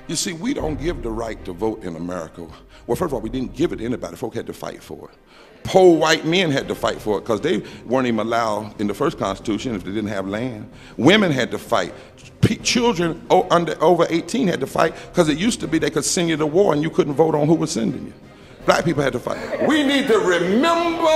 You see, we don't give the right to vote in America. Well, first of all, we didn't give it to anybody. Folk had to fight for it. Poor white men had to fight for it because they weren't even allowed in the first Constitution if they didn't have land. Women had to fight. Children over 18 had to fight because it used to be they could send you to war and you couldn't vote on who was sending you. Black people had to fight. We need to remember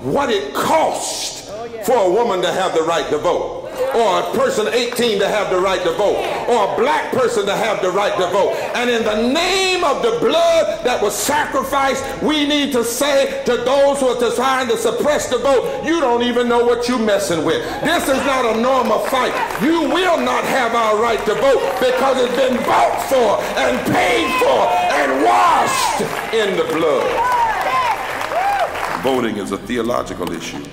what it cost for a woman to have the right to vote, or a person 18 to have the right to vote, or a black person to have the right to vote. And in the name of the blood that was sacrificed, we need to say to those who are trying to suppress the vote, you don't even know what you're messing with. This is not a normal fight. You will not have our right to vote because it's been bought for and paid for and washed in the blood. Voting is a theological issue.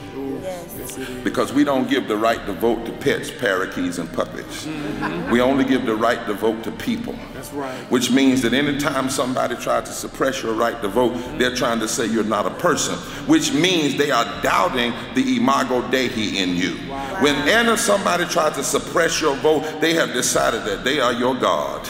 Because we don't give the right to vote to pets, parakeets, and puppets. We only give the right to vote to people. That's right. Which means that anytime somebody tries to suppress your right to vote, they're trying to say you're not a person, which means they are doubting the imago Dei in you. Wow. Whenever somebody tries to suppress your vote, they have decided that they are your God.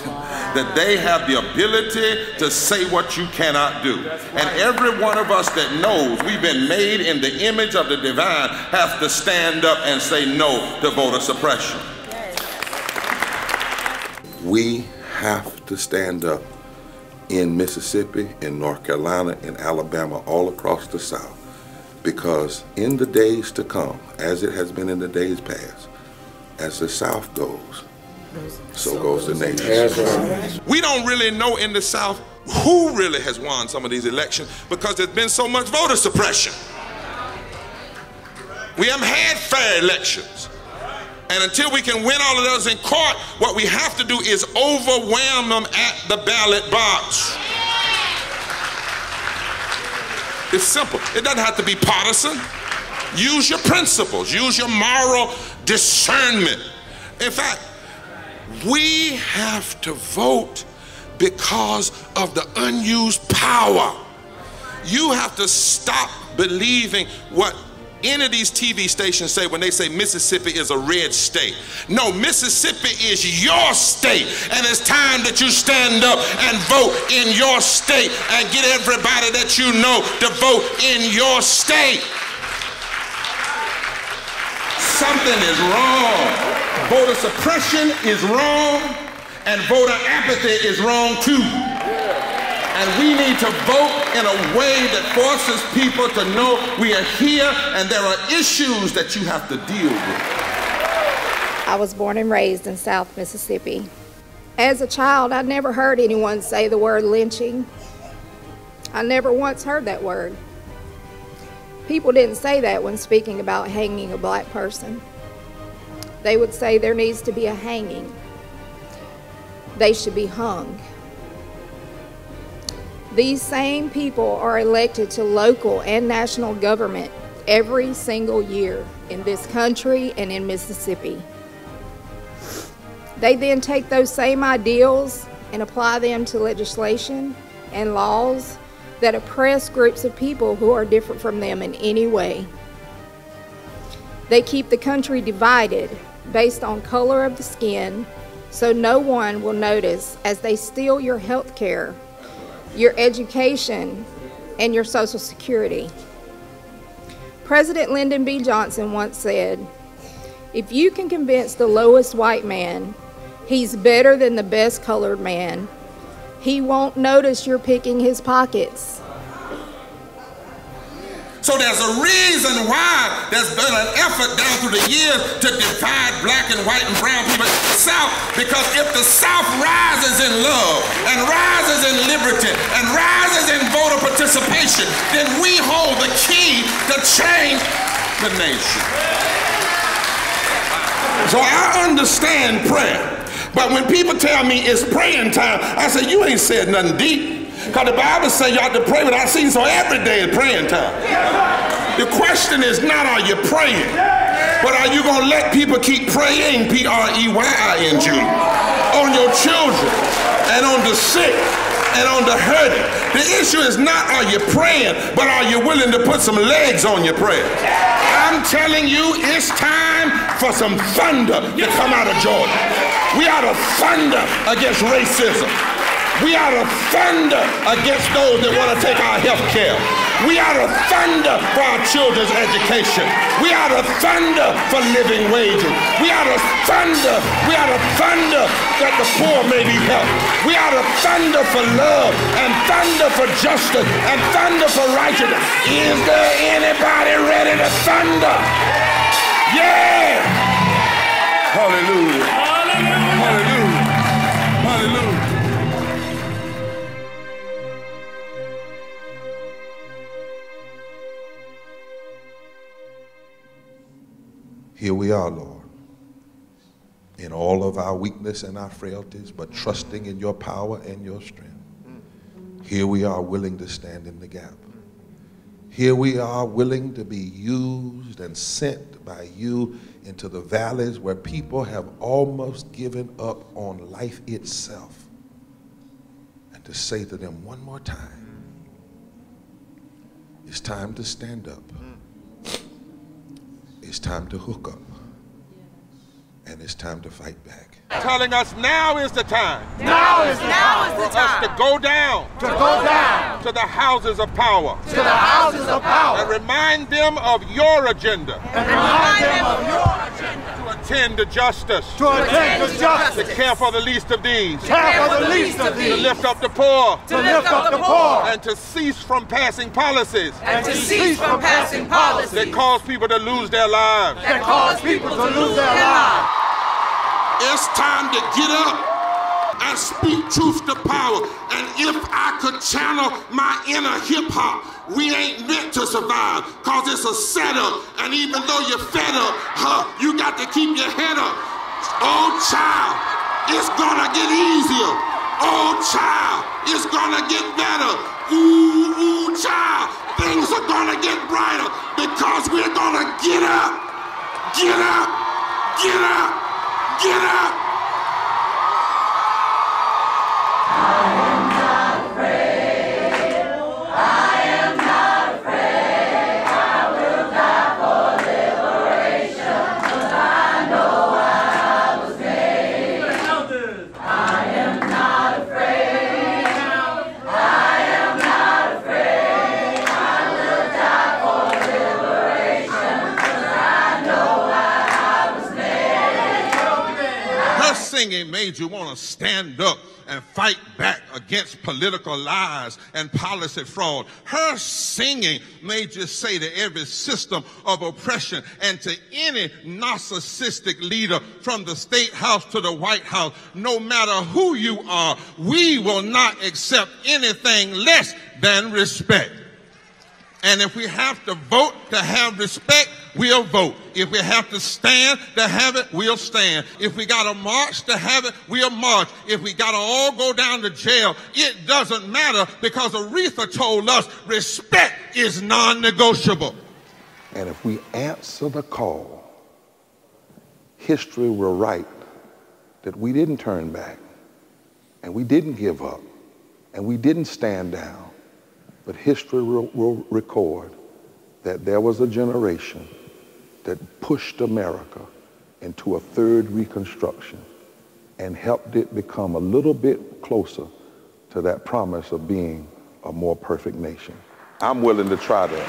That they have the ability to say what you cannot do. And every one of us that knows we've been made in the image of the divine has to stand up and say no to voter suppression. We have to stand up in Mississippi, in North Carolina, in Alabama, all across the South, because in the days to come, as it has been in the days past, as the South goes, so goes the nation. We don't really know in the South who really has won some of these elections because there's been so much voter suppression. We haven't had fair elections. And until we can win all of those in court, what we have to do is overwhelm them at the ballot box. It's simple. It doesn't have to be partisan. Use your principles. Use your moral discernment. In fact, we have to vote because of the unused power. You have to stop believing what any of these TV stations say when they say Mississippi is a red state. No, Mississippi is your state, and it's time that you stand up and vote in your state and get everybody that you know to vote in your state. Something is wrong. Voter suppression is wrong, and voter apathy is wrong too. And we need to vote in a way that forces people to know we are here and there are issues that you have to deal with. I was born and raised in South Mississippi. As a child, I never heard anyone say the word lynching. I never once heard that word. People didn't say that when speaking about hanging a black person. They would say there needs to be a hanging. They should be hung. These same people are elected to local and national government every single year in this country and in Mississippi. They then take those same ideals and apply them to legislation and laws that oppress groups of people who are different from them in any way. They keep the country divided based on color of the skin, so no one will notice as they steal your health care, your education, and your Social Security. President Lyndon B. Johnson once said, "If you can convince the lowest white man he's better than the best colored man, he won't notice you're picking his pockets." So there's a reason why there's been an effort down through the years to divide black and white and brown people in the South, because if the South rises in love and rises in liberty and rises in voter participation, then we hold the key to change the nation. So I understand prayer, but when people tell me it's praying time, I say, you ain't said nothing deep. Because the Bible says you ought to pray without ceasing, so every day is praying time. The question is not are you praying, but are you going to let people keep praying, P-R-E-Y-I-N-G, on your children and on the sick and on the hurting. The issue is not are you praying, but are you willing to put some legs on your prayer? I'm telling you, it's time for some thunder to come out of Georgia. We ought to thunder against racism. We ought to thunder against those that want to take our health care. We ought to thunder for our children's education. We ought to thunder for living wages. We ought to thunder that the poor may be helped. We ought to thunder for love and thunder for justice and thunder for righteousness. Is there anybody ready to thunder? Yeah! Hallelujah. Hallelujah. Hallelujah. Here we are, Lord, in all of our weakness and our frailties, but trusting in your power and your strength. Here we are willing to stand in the gap. Here we are willing to be used and sent by you into the valleys where people have almost given up on life itself. And to say to them one more time, it's time to stand up. It's time to hook up. And it's time to fight back. Telling us now is the time. Now is the time. For us to go down. To go down. To the houses of power. To the houses of power. And remind them of your agenda. And remind them of your agenda. To attend to justice. To attend to justice. To care for the least of these. Care for the least of these. To lift up the poor. To lift up the poor. And to cease from passing policies. And to cease from passing policies. That cause people to lose their lives. That cause people to lose their lives. It's time to get up and speak truth to power. And if I could channel my inner hip-hop, we ain't meant to survive, cause it's a setup. And even though you're fed up, you got to keep your head up. Oh child, it's gonna get easier. Oh child, it's gonna get better. Ooh, child, things are gonna get brighter because we're gonna get up. Get up, get up. Get up! I am not afraid. I am not afraid. I will die for liberation, 'cause I know I was made. I am not afraid. I am not afraid. I will die for liberation, 'cause I know I was made. Her singing made you want to stand up and fight back against political lies and policy fraud. Her singing made you say to every system of oppression and to any narcissistic leader from the State House to the White House, no matter who you are, we will not accept anything less than respect. And if we have to vote to have respect, we'll vote. If we have to stand to have it, we'll stand. If we got to march to have it, we'll march. If we got to all go down to jail, it doesn't matter, because Aretha told us respect is non-negotiable. And if we answer the call, history will write that we didn't turn back, and we didn't give up, and we didn't stand down. But history will record that there was a generation that pushed America into a third Reconstruction and helped it become a little bit closer to that promise of being a more perfect nation. I'm willing to try that.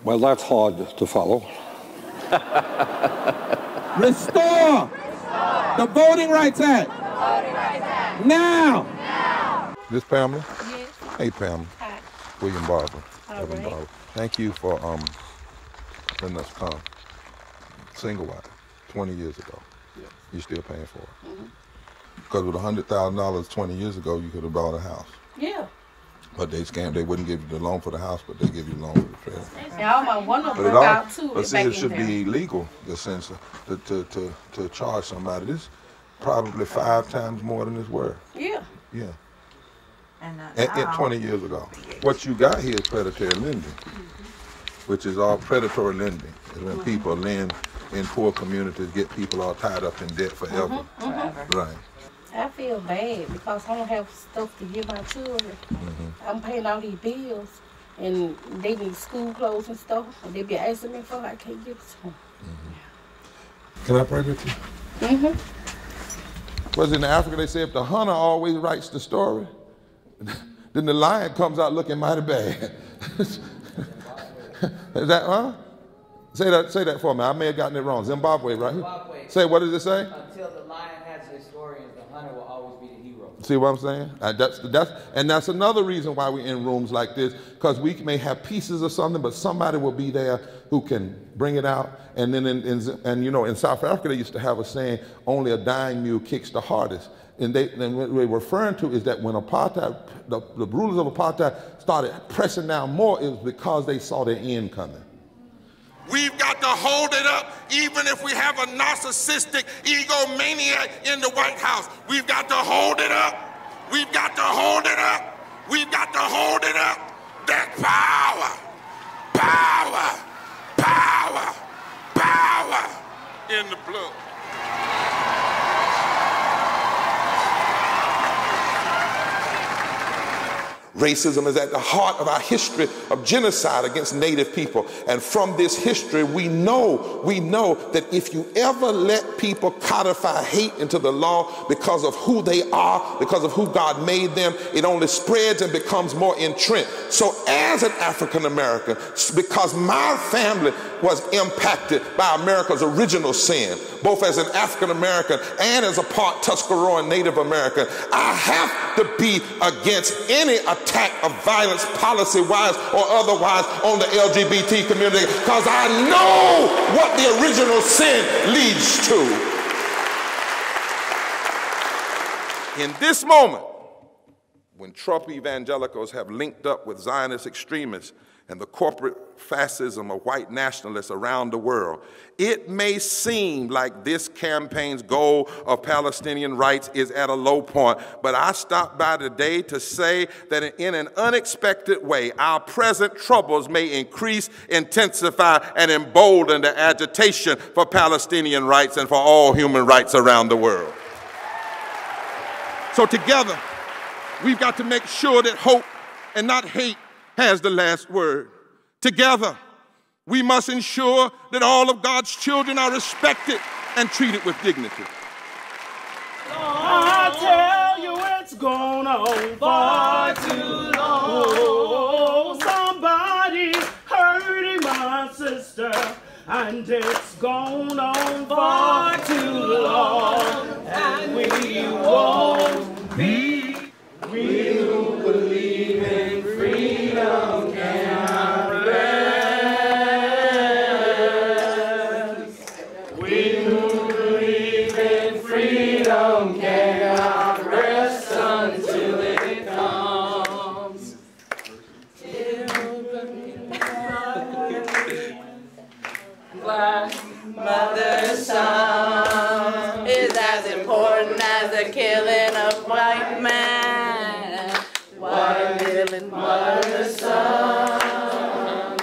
Well, that's hard to follow. Restore the Voting Rights Act. Now. This Pamela? Yes. Hey, Pamela. Hi. William Barber. All Evan right. Barber. Thank you for letting us come. Single wide, 20 years ago. Yes. You're still paying for it. Mm-hmm. Because with $100,000 20 years ago, you could have bought a house. Yeah. But they scammed. They wouldn't give you the loan for the house, but they give you the loan for the trailer. Yeah, my one of But them it all, out too. but see, it should be illegal, the sense to charge somebody. This probably 5 times more than it's worth. Yeah. Yeah. At 20 years ago. What you got here is predatory lending, which is all predatory lending. Is when people lend in poor communities, get people all tied up in debt forever. Right. I feel bad because I don't have stuff to give my children. I'm paying all these bills, and they need school clothes and stuff, and they be asking me for it, I can't give it to them. Can I pray with you? Was in Africa, they say if the hunter always writes the story, then the lion comes out looking mighty bad. Is that, huh? Say that for me. I may have gotten it wrong. Zimbabwe, right? Zimbabwe. Say, what does it say? Until the lion has historians, the hunter will always be the hero. See what I'm saying? That's another reason why we're in rooms like this, because we may have pieces of something, but somebody will be there who can bring it out. And then in South Africa, they used to have a saying, only a dying mule kicks the hardest. And what we're referring to is that when apartheid, the rulers of apartheid started pressing down more, it was because they saw their end coming. We've got to hold it up, even if we have a narcissistic egomaniac in the White House. We've got to hold it up. We've got to hold it up. We've got to hold it up. That power, power, power, power in the blood. Racism is at the heart of our history of genocide against Native people. And from this history, we know that if you ever let people codify hate into the law because of who they are, because of who God made them, it only spreads and becomes more entrenched. So as an African American, because my family was impacted by America's original sin, both as an African American and as a part Tuscaroran Native American, I have to be against any attack of violence, policy-wise or otherwise, on the LGBT community, because I know what the original sin leads to. In this moment, when Trump evangelicals have linked up with Zionist extremists and the corporate fascism of white nationalists around the world, it may seem like this campaign's goal of Palestinian rights is at a low point, but I stopped by today to say that in an unexpected way, our present troubles may increase, intensify, and embolden the agitation for Palestinian rights and for all human rights around the world. So together, we've got to make sure that hope and not hate has the last word. Together, we must ensure that all of God's children are respected and treated with dignity. I tell you it's gone on far too long. Oh, somebody hurting my sister, and it's gone on far too long. And we won't be, we who believe in freedom cannot rest. We who believe in freedom cannot rest until it comes. Black mother's son is as important as the killing of white man. White killing mother's son.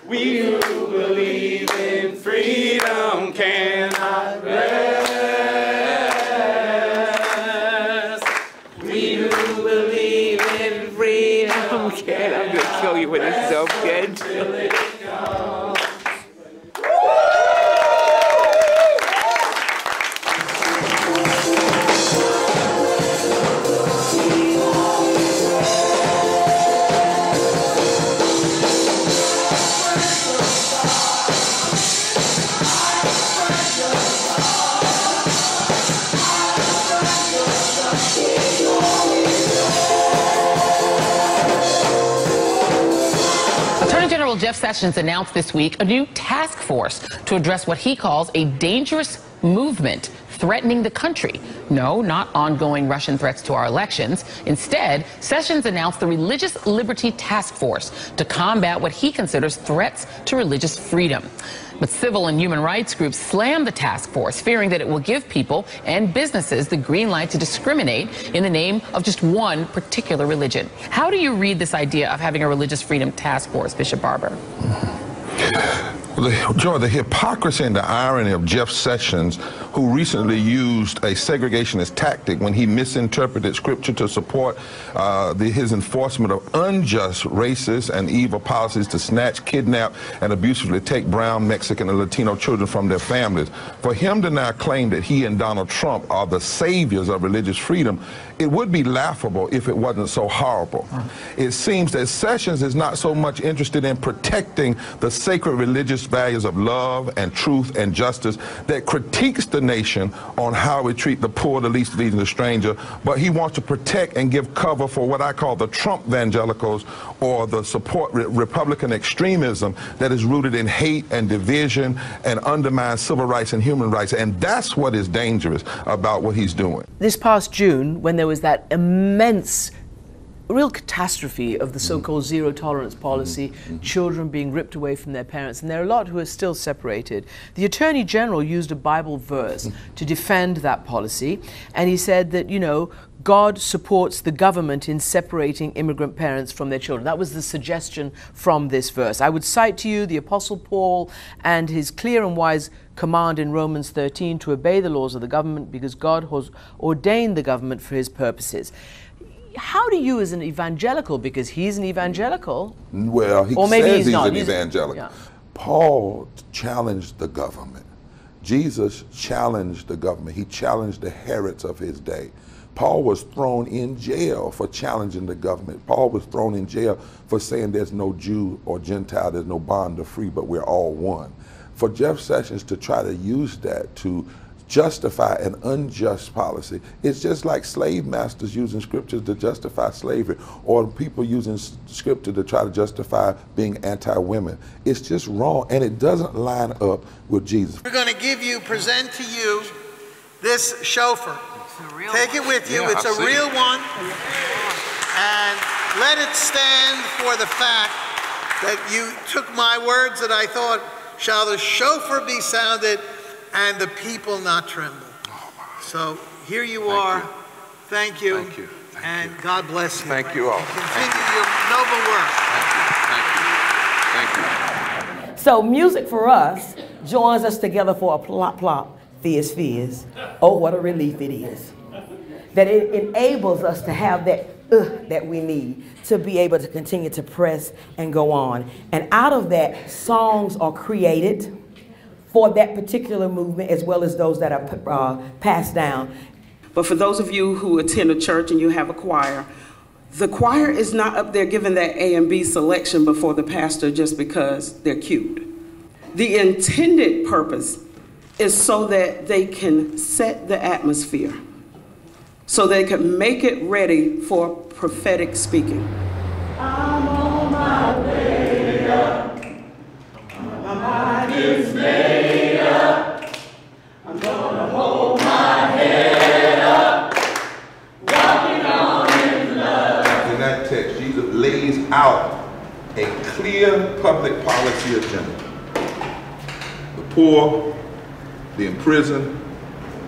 We who believe in freedom cannot rest. We who believe in freedom cannot. I'm gonna kill you when it's so good. Till it comes. Jeff Sessions announced this week a new task force to address what he calls a dangerous movement threatening the country. No, not ongoing Russian threats to our elections. Instead, Sessions announced the Religious Liberty Task Force to combat what he considers threats to religious freedom. But civil and human rights groups slammed the task force, fearing that it will give people and businesses the green light to discriminate in the name of just one particular religion. How do you read this idea of having a religious freedom task force, Bishop Barber? Joy, the hypocrisy and the irony of Jeff Sessions, who recently used a segregationist tactic when he misinterpreted scripture to support his enforcement of unjust racist and evil policies to snatch, kidnap, and abusively take brown, Mexican, and Latino children from their families. For him to now claim that he and Donald Trump are the saviors of religious freedom, it would be laughable if it wasn't so horrible. It seems that Sessions is not so much interested in protecting the sacred religious values of love and truth and justice that critiques the nation on how we treat the poor, the least of these, and the stranger, but he wants to protect and give cover for what I call the Trump evangelicals, or the support Republican extremism that is rooted in hate and division and undermines civil rights and human rights. And that's what is dangerous about what he's doing. This past June, when there was that immense real catastrophe of the so-called zero tolerance policy, children being ripped away from their parents, and there are a lot who are still separated. The Attorney General used a Bible verse to defend that policy, and he said that, you know, God supports the government in separating immigrant parents from their children. That was the suggestion from this verse. I would cite to you the Apostle Paul and his clear and wise command in Romans 13 to obey the laws of the government because God has ordained the government for his purposes. How do you, as an evangelical, because he's an evangelical, well, he or maybe says he's he's not. an evangelical. Yeah. Paul challenged the government. Jesus challenged the government. He challenged the Herods of his day. Paul was thrown in jail for challenging the government. Paul was thrown in jail for saying there's no Jew or Gentile, there's no bond or free, but we're all one. For Jeff Sessions to try to use that to justify an unjust policy, it's just like slave masters using scriptures to justify slavery, or people using scripture to try to justify being anti-women. It's just wrong, and it doesn't line up with Jesus. We're going to present to you this chauffeur. Take it with you. It's a real one. And let it stand for the fact that you took my words that I thought, shall the chauffeur be sounded and the people not tremble. So here you are. Thank you. Thank you. And God bless you. Thank you all. Continue your noble work. Thank you. So music for us joins us together for a plop plop, fizz fizz. Oh, what a relief it is. That it enables us to have that that we need to be able to continue to press and go on. And out of that, songs are created for that particular movement, as well as those that are passed down. But for those of you who attend a church and you have a choir, the choir is not up there giving that A and B selection before the pastor just because they're cute. The intended purpose is so that they can set the atmosphere, so they can make it ready for prophetic speaking. I'm on my way up. My mind is made up. I'm gonna hold my head up. Walking on in love. In that text, Jesus lays out a clear public policy agenda. The poor, the imprisoned,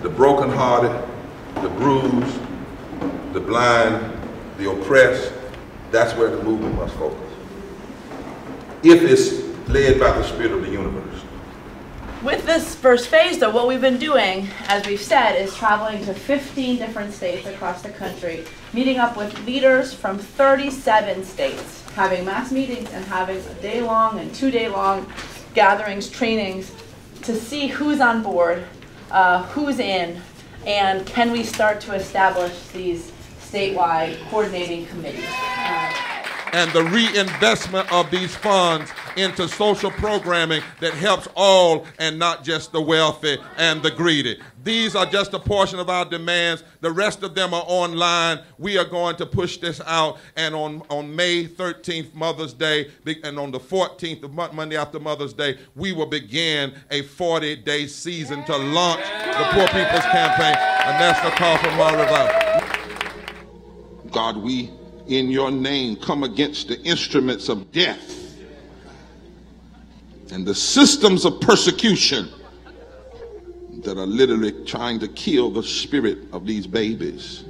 the brokenhearted, the bruised, the blind, the oppressed, that's where the movement must focus. If it's led by the Spirit of the universe. With this first phase, though, what we've been doing, as we've said, is traveling to 15 different states across the country, meeting up with leaders from 37 states, having mass meetings and having a day-long and two-day-long gatherings, trainings, to see who's on board, who's in, and can we start to establish these statewide coordinating committees. And the reinvestment of these funds into social programming that helps all and not just the wealthy and the greedy. These are just a portion of our demands. The rest of them are online. We are going to push this out, and on May 13th, Mother's Day, and on the 14th, of Monday after Mother's Day, we will begin a 40-day season to launch the Poor People's Campaign, a national call for moral revival. God, we, in your name, come against the instruments of death and the systems of persecution that are literally trying to kill the spirit of these babies.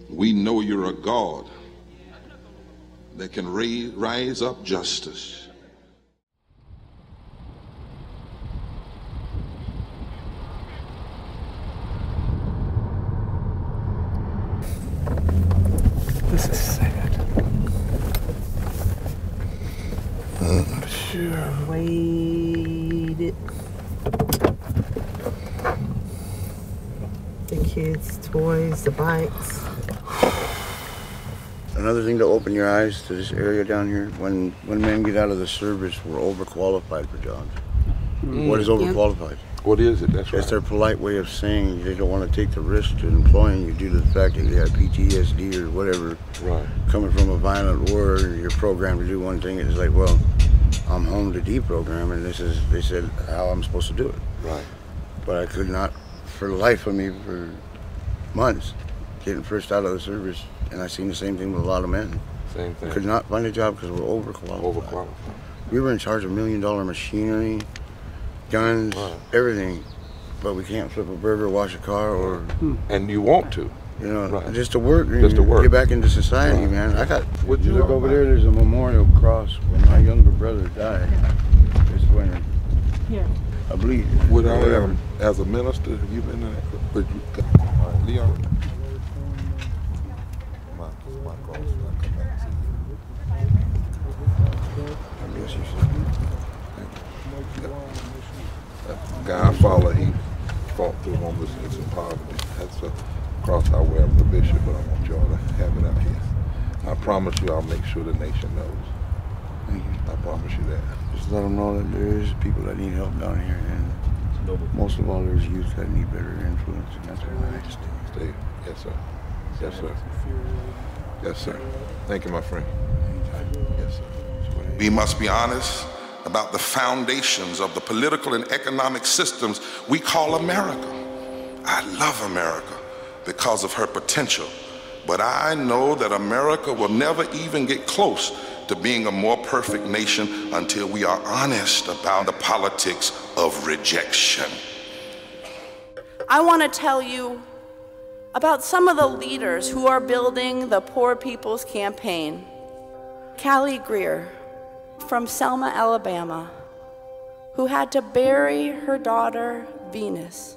We know you're a God that can rise up justice. and waited. The kids' toys, the bikes. Another thing to open your eyes to this area down here, when men get out of the service, we're overqualified for jobs. What is overqualified? What is it? That's right. It's their polite way of saying they don't want to take the risk to employing you due to the fact that you have PTSD or whatever. Right. Coming from a violent war, you're programmed to do one thing. It's like, well, I'm home to deprogram, and this is, they said, how I'm supposed to do it. Right. But I could not, for the life of me, for months, getting first out of the service, and I've seen the same thing with a lot of men. Same thing. Could not find a job because we're overqualified. We were in charge of $1 million machinery, guns, everything, but we can't flip a burger, wash a car, or... And you want to. You know, just to work. Just to work. Get back into society, man. I got... Would you look over there? There's a memorial cross where my younger brother died this winter. Yeah. I believe. Would I ever, as a minister, have you been in that? Would you, Leon? My cross, I'll come back and see you. I guess you should. That guy I follow, he fought through homelessness and poverty. That's a cross I wear with the bishop, but I want y'all to have it out here. I promise you I'll make sure the nation knows. Thank you. I promise you that. Just let them know that there is people that need help down here, and most of all, there's youth that need better influence, and that's why I stay. Yes, sir. Yes, sir. Yes, sir. Thank you, my friend. Yes, sir. We must be honest about the foundations of the political and economic systems we call America. I love America because of her potential, but I know that America will never even get close to being a more perfect nation until we are honest about the politics of rejection. I want to tell you about some of the leaders who are building the Poor People's Campaign. Callie Greer from Selma, Alabama, who had to bury her daughter, Venus,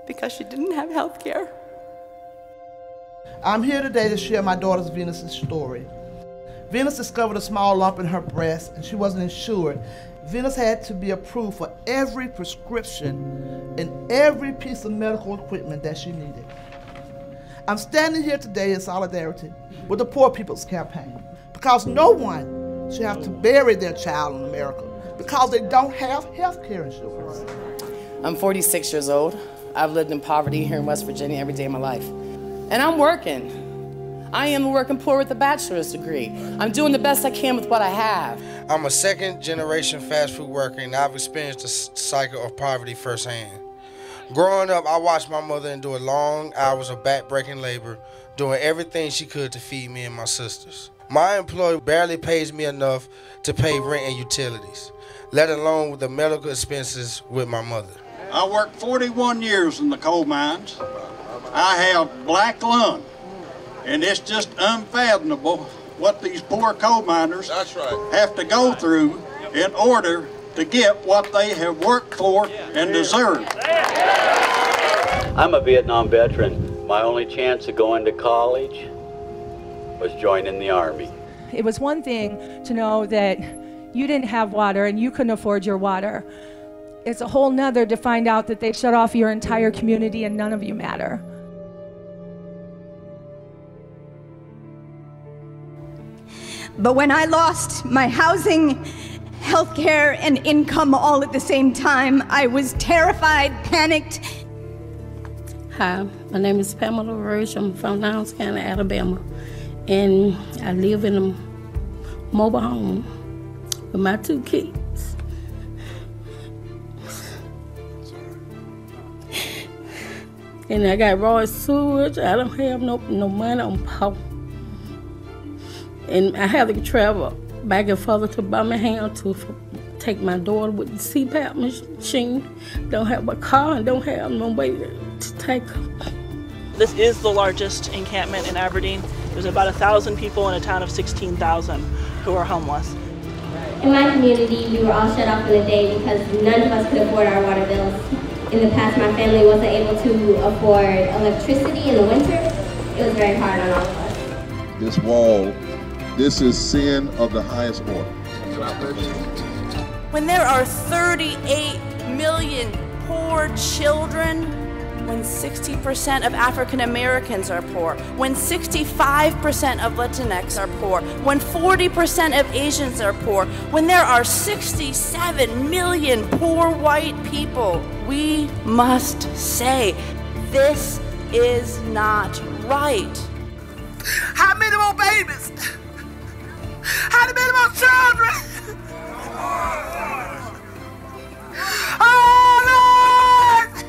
because she didn't have health care. I'm here today to share my daughter Venus's story. Venus discovered a small lump in her breast and she wasn't insured. Venus had to be approved for every prescription and every piece of medical equipment that she needed. I'm standing here today in solidarity with the Poor People's Campaign because no one should have to bury their child in America because they don't have health care insurance. I'm 46 years old. I've lived in poverty here in West Virginia every day of my life. And I'm working. I am working poor with a bachelor's degree. I'm doing the best I can with what I have. I'm a second-generation fast food worker, and I've experienced the cycle of poverty firsthand. Growing up, I watched my mother endure long hours of back-breaking labor, doing everything she could to feed me and my sisters. My employer barely pays me enough to pay rent and utilities, let alone with the medical expenses with my mother. I worked 41 years in the coal mines. I have black lung, and it's just unfathomable what these poor coal miners have to go through in order to get what they have worked for and deserve. I'm a Vietnam veteran. My only chance of going to college was joining the Army. It was one thing to know that you didn't have water and you couldn't afford your water. It's a whole nother to find out that they shut off your entire community and none of you matter. But when I lost my housing, health care, and income all at the same time, I was terrified, panicked. Hi, my name is Pamela Roach. I'm from Lowndes County, Alabama. And I live in a mobile home with my 2 kids. And I got raw sewage. I don't have no money on power. And I have to travel back and forth to Birmingham to take my daughter with the CPAP machine. Don't have a car and don't have no way to take her. This is the largest encampment in Aberdeen. There's about 1,000 people in a town of 16,000 who are homeless. In my community, we were all shut off in the day because none of us could afford our water bills. In the past, my family wasn't able to afford electricity in the winter. It was very hard on all of us. This wall This is sin of the highest order. When there are 38 million poor children, when 60% of African Americans are poor, when 65% of Latinx are poor, when 40% of Asians are poor, when there are 67 million poor white people, we must say, this is not right. How many more babies? How many more children? Oh, Lord!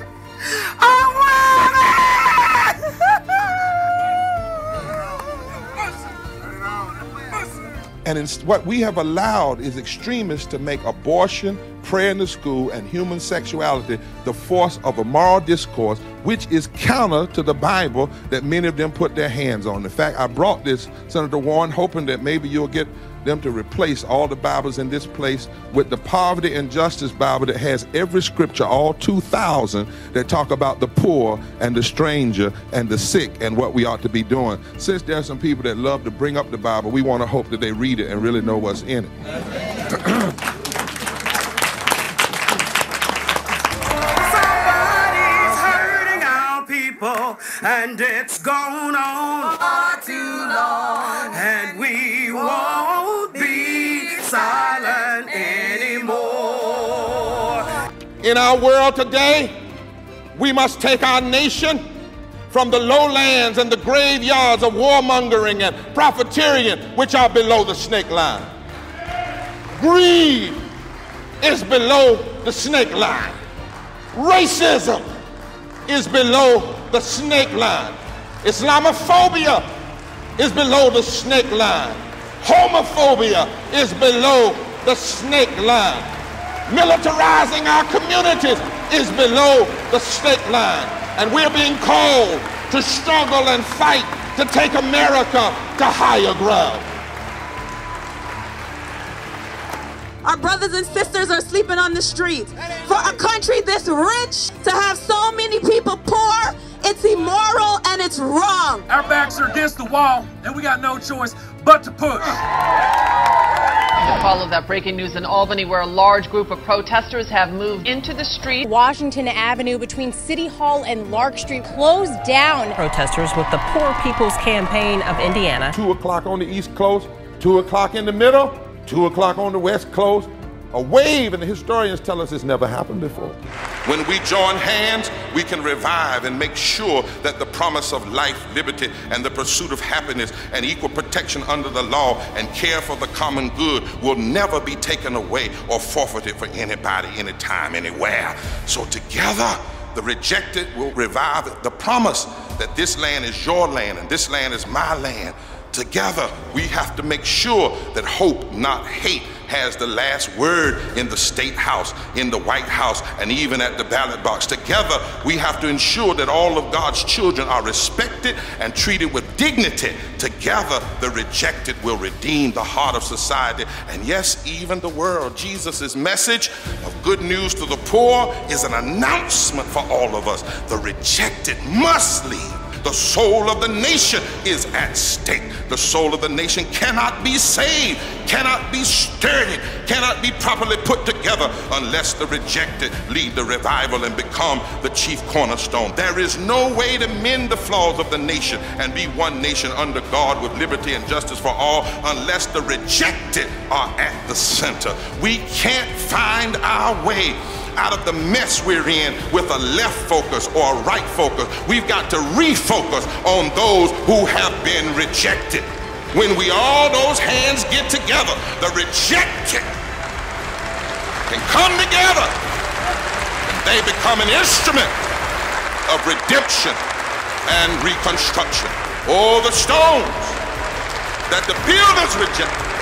And what we have allowed is extremists to make abortion, prayer in the school, and human sexuality the force of a moral discourse, which is counter to the Bible that many of them put their hands on. In fact, I brought this, Senator Warren, hoping that maybe you'll get them to replace all the Bibles in this place with the Poverty and Justice Bible that has every scripture, all 2,000, that talk about the poor and the stranger and the sick and what we ought to be doing. Since there are some people that love to bring up the Bible, we want to hope that they read it and really know what's in it. Somebody's hurting our people, and it's gone on far too long, and we won't be silent anymore. In our world today, we must take our nation from the lowlands and the graveyards of warmongering and profiteering, which are below the snake line. Greed is below the snake line. Racism is below the snake line. Islamophobia is below the snake line. Homophobia is below the snake line. Militarizing our communities is below the snake line. And we're being called to struggle and fight to take America to higher ground. Our brothers and sisters are sleeping on the streets. For a country this rich to have so many people poor, it's immoral and it's wrong. Our backs are against the wall and we got no choice but to push. To follow that breaking news in Albany, where a large group of protesters have moved into the street. Washington Avenue between City Hall and Lark Street closed down. Protesters with the Poor People's Campaign of Indiana. 2 o'clock on the East closed, 2 o'clock in the middle, 2 o'clock on the West closed. A wave, and the historians tell us it's never happened before. When we join hands, we can revive and make sure that the promise of life, liberty, and the pursuit of happiness and equal protection under the law and care for the common good will never be taken away or forfeited for anybody, anytime, anywhere. So together, the rejected will revive the promise that this land is your land and this land is my land. Together, we have to make sure that hope, not hate, has the last word in the State House, in the White House, and even at the ballot box. Together, we have to ensure that all of God's children are respected and treated with dignity. Together, the rejected will redeem the heart of society, and yes, even the world. Jesus' message of good news to the poor is an announcement for all of us. The rejected must leave. The soul of the nation is at stake. The soul of the nation cannot be saved, cannot be sturdy, cannot be properly put together unless the rejected lead the revival and become the chief cornerstone. There is no way to mend the flaws of the nation and be one nation under God with liberty and justice for all unless the rejected are at the center. We can't find our way out of the mess we're in with a left focus or a right focus. We've got to refocus on those who have been rejected. When all those hands get together, the rejected can come together and they become an instrument of redemption and reconstruction. Oh, the stones that the builders rejected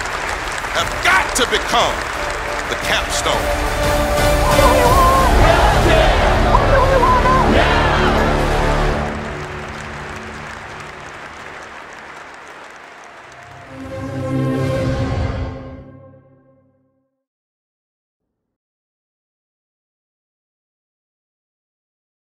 have got to become the capstone.